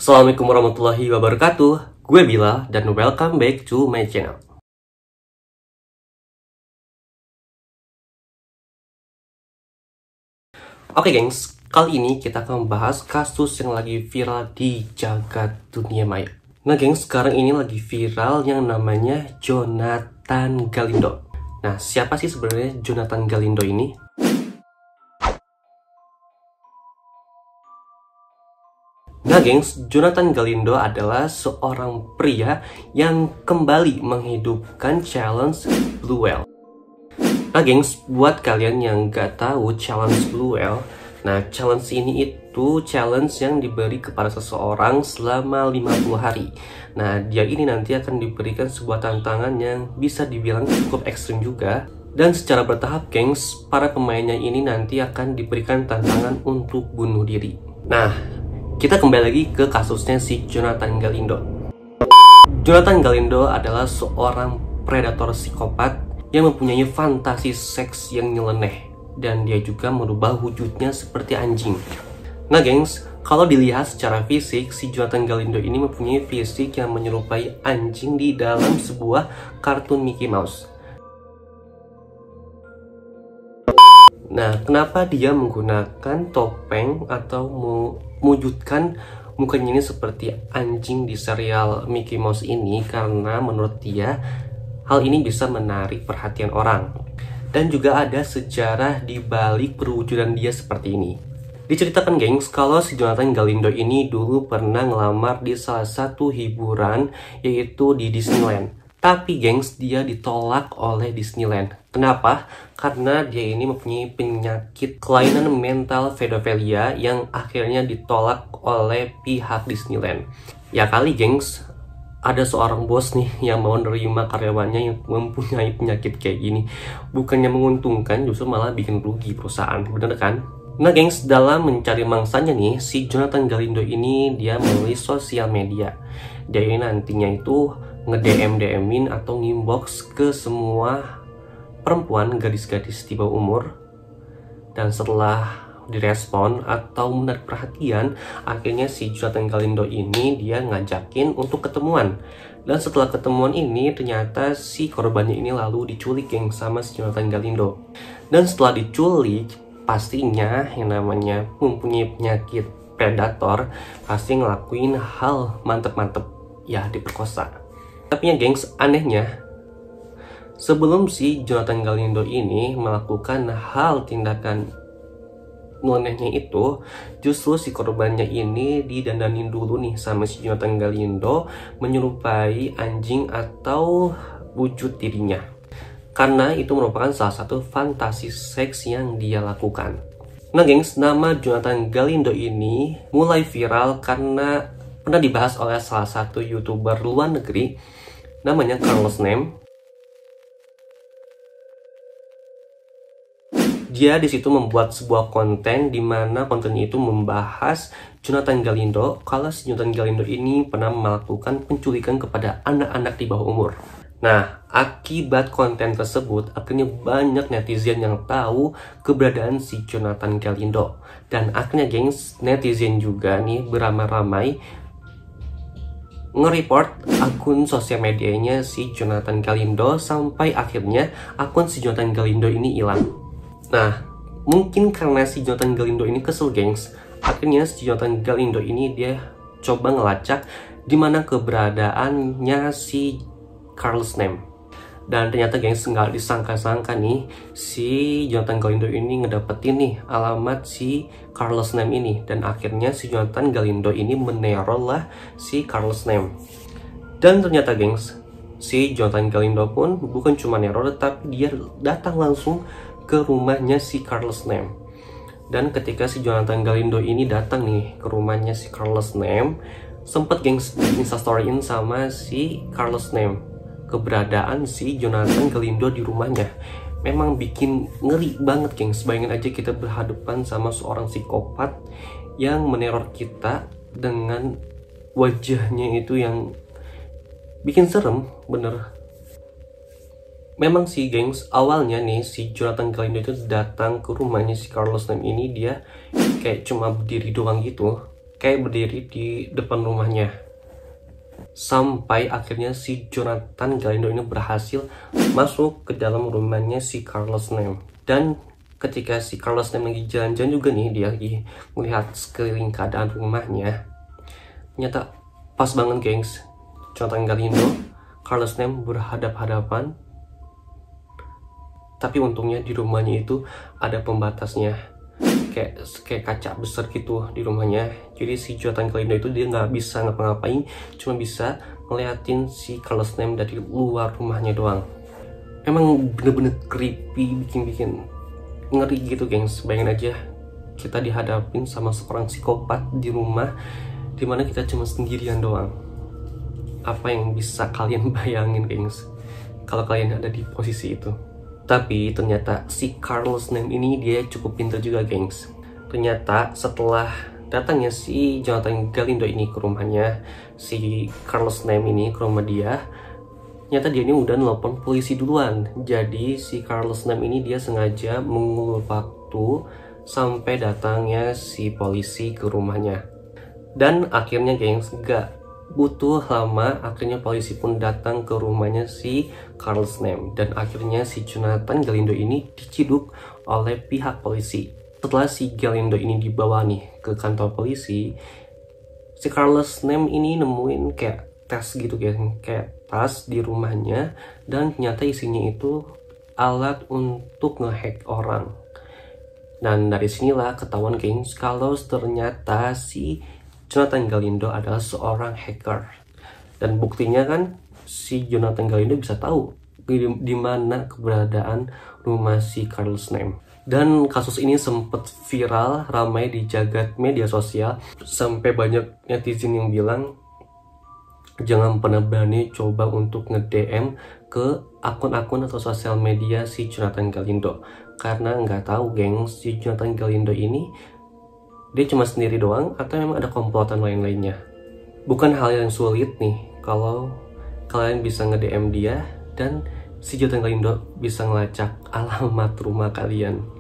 Assalamualaikum warahmatullahi wabarakatuh. Gue Bila dan welcome back to my channel. Oke gengs, kali ini kita akan membahas kasus yang lagi viral di jagat dunia maya. Nah gengs, sekarang ini lagi viral yang namanya Jonathan Galindo. Nah, siapa sih sebenarnya Jonathan Galindo ini? Nah gengs, Jonathan Galindo adalah seorang pria yang kembali menghidupkan challenge Blue Whale. Nah gengs, buat kalian yang gak tahu challenge Blue Whale, nah challenge ini itu challenge yang diberi kepada seseorang selama 50 hari. Nah dia ini nanti akan diberikan sebuah tantangan yang bisa dibilang cukup ekstrim juga. Dan secara bertahap gengs, para pemainnya ini nanti akan diberikan tantangan untuk bunuh diri. Nah, kita kembali lagi ke kasusnya si Jonathan Galindo. Jonathan Galindo adalah seorang predator psikopat yang mempunyai fantasi seks yang nyeleneh. Dan dia juga merubah wujudnya seperti anjing. Nah gengs, kalau dilihat secara fisik, si Jonathan Galindo ini mempunyai fisik yang menyerupai anjing di dalam sebuah kartun Mickey Mouse. Nah, kenapa dia menggunakan topeng atau mewujudkan mukanya ini seperti anjing di serial Mickey Mouse ini? Karena menurut dia, hal ini bisa menarik perhatian orang. Dan juga ada sejarah di balik perwujudan dia seperti ini. Diceritakan gengs, kalau si Jonathan Galindo ini dulu pernah ngelamar di salah satu hiburan, yaitu di Disneyland. Tapi gengs, dia ditolak oleh Disneyland. Kenapa? Karena dia ini mempunyai penyakit kelainan mental pedofilia yang akhirnya ditolak oleh pihak Disneyland. Ya kali gengs, ada seorang bos nih yang mau menerima karyawannya yang mempunyai penyakit kayak gini. Bukannya menguntungkan, justru malah bikin rugi perusahaan. Bener kan? Nah gengs, dalam mencari mangsanya nih, si Jonathan Galindo ini dia melalui sosial media. Dia ini nantinya itu nge-DM-DM-in atau nginbox ke semua perempuan, gadis-gadis di bawah umur. Dan setelah direspon atau menarik perhatian, akhirnya si Jonathan Galindo ini dia ngajakin untuk ketemuan. Dan setelah ketemuan ini, ternyata si korbannya ini lalu diculik geng sama si Jonathan Galindo. Dan setelah diculik, pastinya yang namanya mempunyai penyakit predator pasti ngelakuin hal mantep-mantep, ya diperkosa. Tapi ya gengs, anehnya sebelum si Jonathan Galindo ini melakukan hal tindakan nyelenehnya itu, justru si korbannya ini didandanin dulu nih sama si Jonathan Galindo menyerupai anjing atau wujud dirinya. Karena itu merupakan salah satu fantasi seks yang dia lakukan. Nah gengs, nama Jonathan Galindo ini mulai viral karena pernah dibahas oleh salah satu YouTuber luar negeri namanya Carlos Name. Dia di situ membuat sebuah konten di mana kontennya itu membahas Jonathan Galindo kalau si Jonathan Galindo ini pernah melakukan penculikan kepada anak-anak di bawah umur. Nah, akibat konten tersebut akhirnya banyak netizen yang tahu keberadaan si Jonathan Galindo. Dan akhirnya gengs, netizen juga nih beramai-ramai nge-report akun sosial medianya si Jonathan Galindo sampai akhirnya akun si Jonathan Galindo ini hilang. Nah, mungkin karena si Jonathan Galindo ini kesel gengs, akhirnya si Jonathan Galindo ini dia coba ngelacak di mana keberadaannya si Carlos Name. Dan ternyata gengs, nggak disangka-sangka nih si Jonathan Galindo ini ngedapetin nih alamat si Carlos Name ini. Dan akhirnya si Jonathan Galindo ini meneror lah si Carlos Name. Dan ternyata gengs, si Jonathan Galindo pun bukan cuma neror, tapi dia datang langsung ke rumahnya si Carlos Name. Dan ketika si Jonathan Galindo ini datang nih ke rumahnya si Carlos Name, sempet gengs instastoryin sama si Carlos Name keberadaan si Jonathan Galindo di rumahnya. Memang bikin ngeri banget gengs. Bayangin aja kita berhadapan sama seorang psikopat yang meneror kita dengan wajahnya itu yang bikin serem, bener. Memang sih gengs, awalnya nih si Jonathan Galindo itu datang ke rumahnya si Carlos Name ini, dia kayak cuma berdiri doang gitu. kayak berdiri di depan rumahnya. Sampai akhirnya si Jonathan Galindo ini berhasil masuk ke dalam rumahnya si Carlos Nem. Dan ketika si Carlos Nem lagi jalan-jalan juga nih, dia lagi melihat sekeliling keadaan rumahnya, ternyata pas banget gengs, Jonathan Galindo, Carlos Nem berhadap-hadapan. Tapi untungnya di rumahnya itu ada pembatasnya, kayak kaca besar gitu di rumahnya. Jadi si Jonathan Galindo itu dia nggak bisa ngapa-ngapain, cuma bisa ngeliatin si Carlos Nem dari luar rumahnya doang. Emang bener-bener creepy, bikin ngeri gitu gengs. Bayangin aja kita dihadapin sama seorang psikopat di rumah dimana kita cuma sendirian doang. Apa yang bisa kalian bayangin gengs kalau kalian ada di posisi itu? Tapi ternyata si Carlos Nem ini dia cukup pintar juga gengs. Ternyata setelah datangnya si Jonathan Galindo ini ke rumahnya, si Carlos Nem ini ke rumah dia, ternyata dia ini udah nelpon polisi duluan. Jadi si Carlos Nem ini dia sengaja mengulur waktu sampai datangnya si polisi ke rumahnya. Dan akhirnya gengs, gak butuh lama, akhirnya polisi pun datang ke rumahnya si Carlos Nem. Dan akhirnya si Jonathan Galindo ini diciduk oleh pihak polisi. Setelah si Galindo ini dibawa nih ke kantor polisi, si Carlos Nem ini nemuin kayak tas gitu kayak tas di rumahnya. Dan ternyata isinya itu alat untuk ngehack orang. Dan dari sinilah ketahuan gengs kalau ternyata si Jonathan Galindo adalah seorang hacker. Dan buktinya kan si Jonathan Galindo bisa tahu di mana keberadaan rumah si Carlos Nem. Dan kasus ini sempat viral, ramai di jagat media sosial, sampai banyak netizen yang bilang jangan pernah berani coba untuk nge-DM ke akun-akun atau sosial media si Jonathan Galindo, karena nggak tahu geng, si Jonathan Galindo ini dia cuma sendiri doang atau memang ada komplotan lain-lainnya. Bukan hal yang sulit nih kalau kalian bisa nge-DM dia dan si Jonathan Galindo bisa ngelacak alamat rumah kalian.